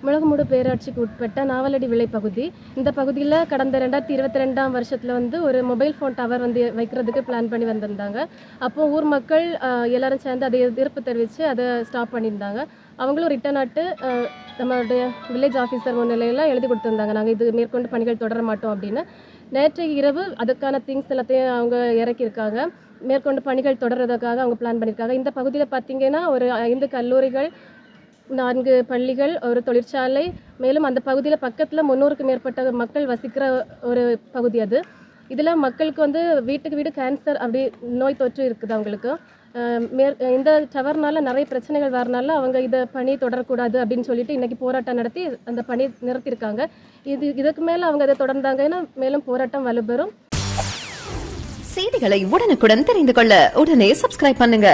முளகுமூடு பேராட்சிக்கு உட்பட்ட நாவலடி விளை பகுதி. இந்த பகுதியில் கடந்த 2022ஆம் வருஷத்தில் ஒரு மொபைல் ஃபோன் டவர் வைக்கிறதுக்கு பிளான் பண்ணி வந்திருந்தாங்க. அப்போது ஊர் மக்கள் எல்லாரும் சேர்ந்து அதை எதிர்ப்பு தெரிவித்து அதை ஸ்டாப் பண்ணியிருந்தாங்க. அவங்களும் ரிட்டன் ஆட்டு நம்மளுடைய வில்லேஜ் ஆஃபீஸர் முன்னிலையில் எழுதி கொடுத்துருந்தாங்க, நாங்கள் இது மேற்கொண்டு பணிகள் தொடர மாட்டோம் அப்படின்னு. நேற்று இரவு அதுக்கான திங்ஸ் எல்லாத்தையும் அவங்க இறக்கியிருக்காங்க. மேற்கொண்டு பணிகள் தொடர்றதுக்காக அவங்க பிளான் பண்ணியிருக்காங்க. இந்த பகுதியில் பார்த்திங்கன்னா ஒரு 5 கல்லூரிகள், 4 பள்ளிகள், ஒரு தொழிற்சாலை, மேலும் அந்த பகுதியில் பக்கத்தில் 300க்கும் மேற்பட்ட மக்கள் வசிக்கிற ஒரு பகுதி அது. இதில் மக்களுக்கு வீட்டுக்கு வீடு கேன்சர் அப்படி நோய் தொற்று இருக்குது அவங்களுக்கு. இந்த டவர்னால நிறைய பிரச்சனைகள் வரனால அவங்க இதை பணி தொடரக்கூடாது அப்படின்னு சொல்லிட்டு இன்றைக்கி போராட்டம் நடத்தி அந்த பணி நிறுத்தியிருக்காங்க. இதுக்கு மேலே அவங்க அதை தொடர்ந்தாங்கன்னா மேலும் போராட்டம் வலுப்பெறும். செய்திகளை உடனுக்குடன் தெரிந்து கொள்ள உடனே சப்ஸ்கிரைப் பண்ணுங்க.